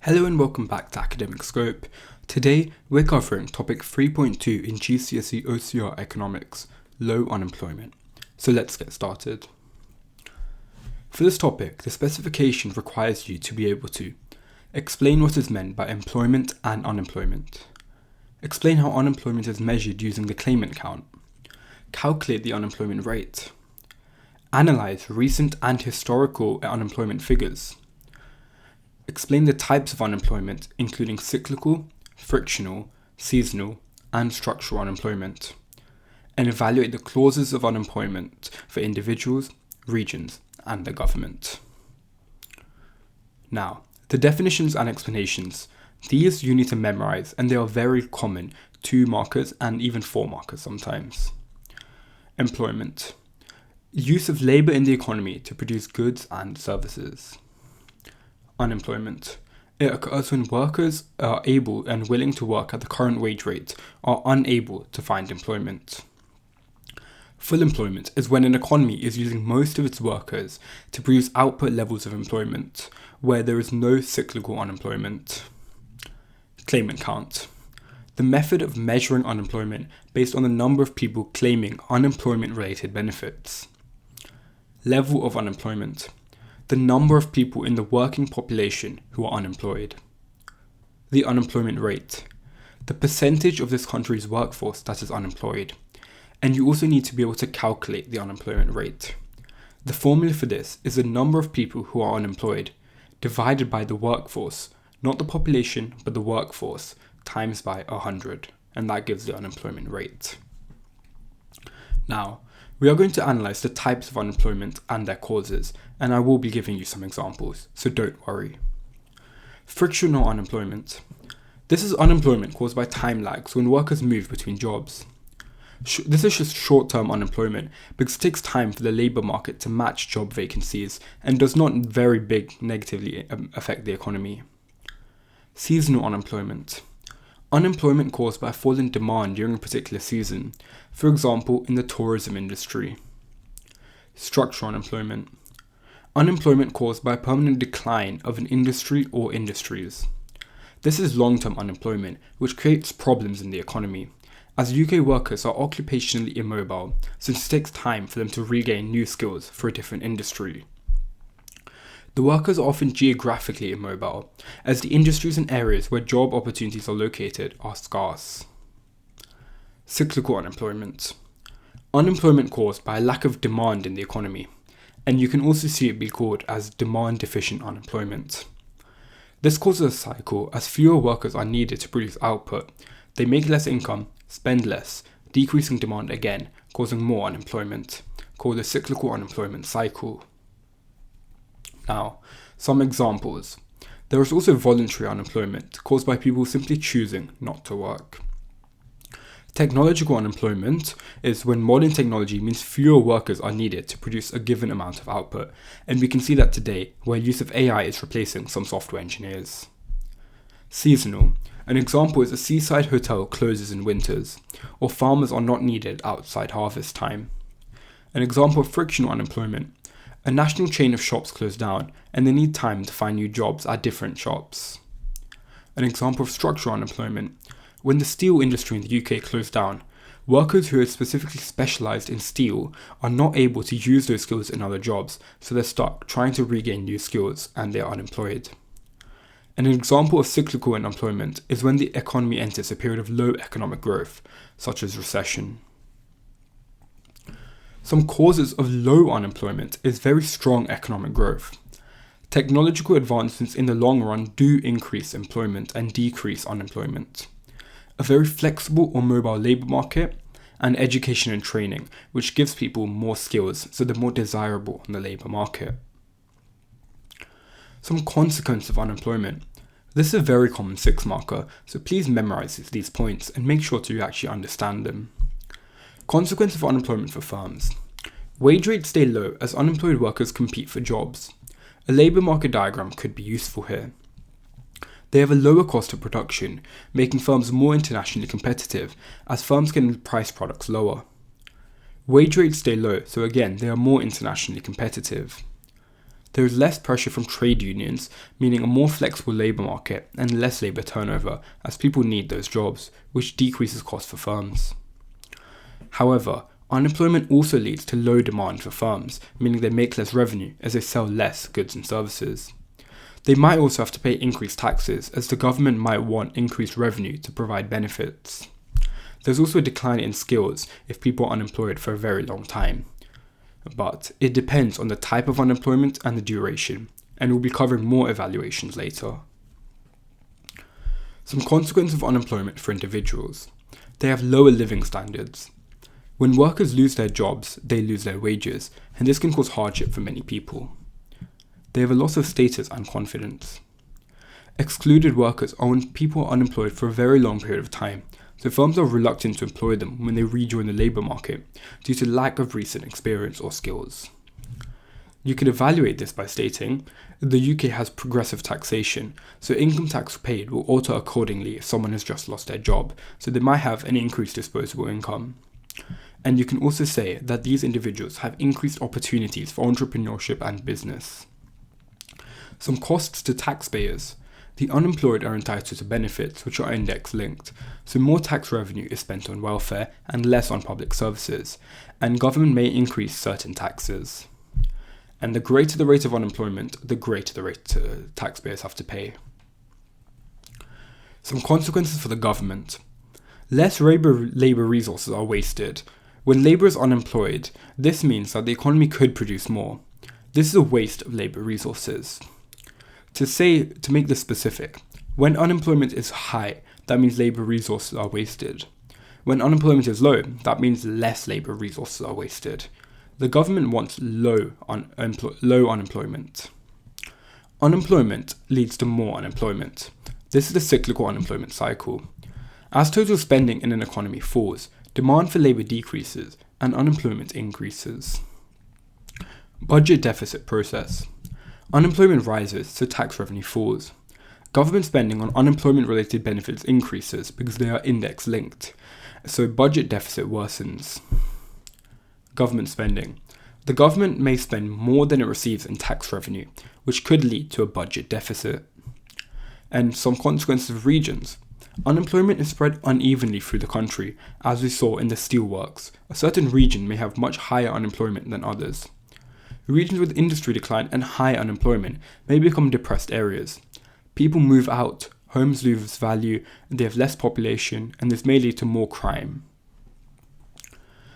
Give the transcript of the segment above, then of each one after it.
Hello and welcome back to Academic Scope. Today we're covering topic 3.2 in GCSE OCR Economics, low unemployment. So let's get started. For this topic, the specification requires you to be able to explain what is meant by employment and unemployment, explain how unemployment is measured using the claimant count, calculate the unemployment rate, analyze recent and historical unemployment figures, explain the types of unemployment, including cyclical, frictional, seasonal, and structural unemployment, and evaluate the clauses of unemployment for individuals, regions, and the government. Now, the definitions and explanations. These you need to memorize, and they are very common, 2 markers and even 4 markers sometimes. Employment. Use of labour in the economy to produce goods and services. Unemployment. It occurs when workers are able and willing to work at the current wage rate are unable to find employment. Full employment is when an economy is using most of its workers to produce output levels of employment, where there is no cyclical unemployment. Claimant count. The method of measuring unemployment based on the number of people claiming unemployment-related benefits. Level of unemployment. The number of people in the working population who are unemployed. The unemployment rate. The percentage of this country's workforce that is unemployed. And you also need to be able to calculate the unemployment rate. The formula for this is the number of people who are unemployed divided by the workforce, not the population, but the workforce, times by 100, and that gives the unemployment rate. Now, we are going to analyse the types of unemployment and their causes, and I will be giving you some examples, so don't worry. Frictional unemployment. This is unemployment caused by time lags when workers move between jobs. This is just short-term unemployment because it takes time for the labour market to match job vacancies and does not very big negatively affect the economy. Seasonal unemployment. Unemployment caused by a fall in demand during a particular season, for example in the tourism industry. Structural unemployment. Unemployment caused by a permanent decline of an industry or industries. This is long-term unemployment, which creates problems in the economy, as UK workers are occupationally immobile, since it takes time for them to regain new skills for a different industry. The workers are often geographically immobile, as the industries and areas where job opportunities are located are scarce. Cyclical unemployment. Unemployment caused by a lack of demand in the economy, and you can also see it be called as demand-deficient unemployment. This causes a cycle as fewer workers are needed to produce output. They make less income, spend less, decreasing demand again, causing more unemployment, called the cyclical unemployment cycle. Now, some examples. There is also voluntary unemployment, caused by people simply choosing not to work. Technological unemployment is when modern technology means fewer workers are needed to produce a given amount of output, and we can see that today, where use of AI is replacing some software engineers. Seasonal. An example is a seaside hotel closes in winters, or farmers are not needed outside harvest time. An example of frictional unemployment. A national chain of shops closed down, and they need time to find new jobs at different shops. An example of structural unemployment. When the steel industry in the UK closed down, workers who are specifically specialised in steel are not able to use those skills in other jobs, so they're stuck trying to regain new skills and they're unemployed. An example of cyclical unemployment is when the economy enters a period of low economic growth, such as recession. Some causes of low unemployment is very strong economic growth. Technological advancements in the long run do increase employment and decrease unemployment. A very flexible or mobile labour market, and education and training, which gives people more skills, so they're more desirable in the labour market. Some consequences of unemployment. This is a very common 6 marker, so please memorise these points and make sure to actually understand them. Consequences of unemployment for firms. Wage rates stay low as unemployed workers compete for jobs. A labour market diagram could be useful here. They have a lower cost of production, making firms more internationally competitive as firms can price products lower. Wage rates stay low, so again, they are more internationally competitive. There is less pressure from trade unions, meaning a more flexible labour market and less labour turnover as people need those jobs, which decreases costs for firms. However, unemployment also leads to low demand for firms, meaning they make less revenue as they sell less goods and services. They might also have to pay increased taxes as the government might want increased revenue to provide benefits. There's also a decline in skills if people are unemployed for a very long time. But it depends on the type of unemployment and the duration, and we'll be covering more evaluations later. Some consequences of unemployment for individuals. They have lower living standards. When workers lose their jobs, they lose their wages, and this can cause hardship for many people. They have a loss of status and confidence. Excluded workers are when people are unemployed for a very long period of time, so firms are reluctant to employ them when they rejoin the labour market due to lack of recent experience or skills. You can evaluate this by stating the UK has progressive taxation, so income tax paid will alter accordingly if someone has just lost their job, so they might have an increased disposable income. And you can also say that these individuals have increased opportunities for entrepreneurship and business. Some costs to taxpayers. The unemployed are entitled to benefits which are index linked, so more tax revenue is spent on welfare and less on public services, and government may increase certain taxes. And the greater the rate of unemployment, the greater the rate taxpayers have to pay. Some consequences for the government. Less labour resources are wasted. When labour is unemployed, this means that the economy could produce more. This is a waste of labour resources. To make this specific, when unemployment is high, that means labour resources are wasted. When unemployment is low, that means less labour resources are wasted. The government wants low unemployment. Unemployment leads to more unemployment. This is the cyclical unemployment cycle. As total spending in an economy falls, demand for labour decreases and unemployment increases. Budget deficit process. Unemployment rises, so tax revenue falls. Government spending on unemployment-related benefits increases because they are index linked, so budget deficit worsens. Government spending. The government may spend more than it receives in tax revenue, which could lead to a budget deficit. And some consequences of regions. Unemployment is spread unevenly through the country, as we saw in the steelworks. A certain region may have much higher unemployment than others. Regions with industry decline and high unemployment may become depressed areas. People move out, homes lose value, and they have less population, and this may lead to more crime.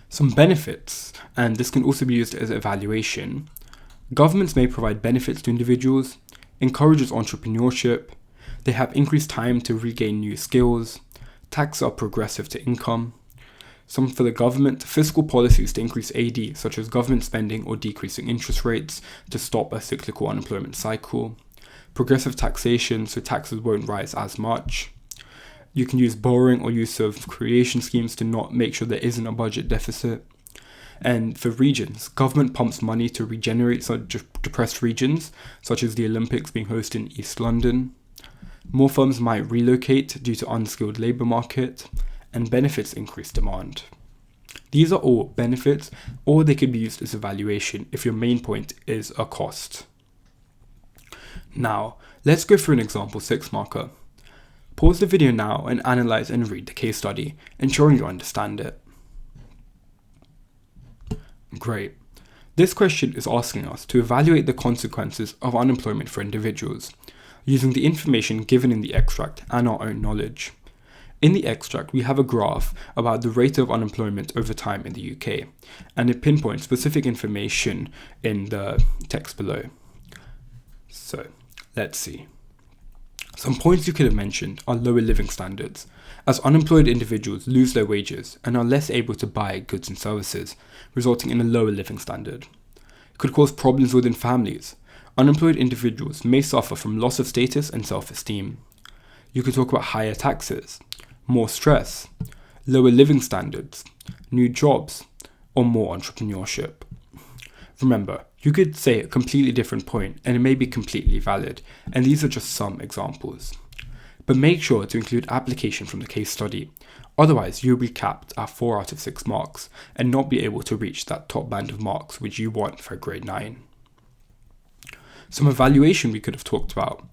Some benefits, and this can also be used as evaluation. Governments may provide benefits to individuals, encourages entrepreneurship, they have increased time to regain new skills, taxes are progressive to income. Some for the government, fiscal policies to increase AD, such as government spending or decreasing interest rates to stop a cyclical unemployment cycle. Progressive taxation, so taxes won't rise as much. You can use borrowing or use of creation schemes to not make sure there isn't a budget deficit. And for regions, government pumps money to regenerate such depressed regions, such as the Olympics being hosted in East London. More firms might relocate due to unskilled labour market, and benefits increase demand. These are all benefits, or they could be used as evaluation if your main point is a cost. Now, let's go through an example 6 marker. Pause the video now and analyze and read the case study, ensuring you understand it. Great. This question is asking us to evaluate the consequences of unemployment for individuals, using the information given in the extract and our own knowledge. In the extract, we have a graph about the rate of unemployment over time in the UK, and it pinpoints specific information in the text below. So, let's see. Some points you could have mentioned are lower living standards, as unemployed individuals lose their wages and are less able to buy goods and services, resulting in a lower living standard. It could cause problems within families. Unemployed individuals may suffer from loss of status and self-esteem. You could talk about higher taxes, more stress, lower living standards, new jobs, or more entrepreneurship. Remember, you could say a completely different point and it may be completely valid, and these are just some examples. But make sure to include application from the case study, otherwise you'll be capped at 4 out of 6 marks and not be able to reach that top band of marks which you want for grade 9. Some evaluation we could have talked about.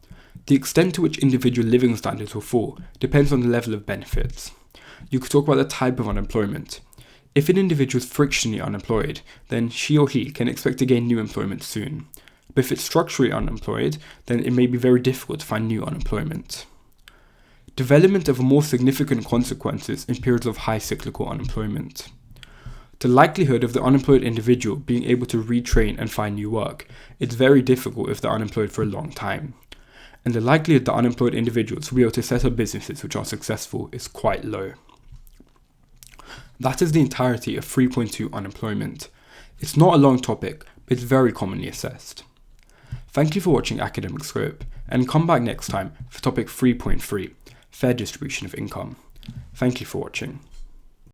The extent to which individual living standards will fall depends on the level of benefits. You could talk about the type of unemployment. If an individual is frictionally unemployed, then she or he can expect to gain new employment soon. But if it's structurally unemployed, then it may be very difficult to find new unemployment. Development of more significant consequences in periods of high cyclical unemployment. The likelihood of the unemployed individual being able to retrain and find new work is very difficult if they're unemployed for a long time. And the likelihood that unemployed individuals will be able to set up businesses which are successful is quite low. That is the entirety of 3.2 unemployment. It's not a long topic, but it's very commonly assessed. Thank you for watching Academic Scope, and come back next time for topic 3.3, fair distribution of income. Thank you for watching.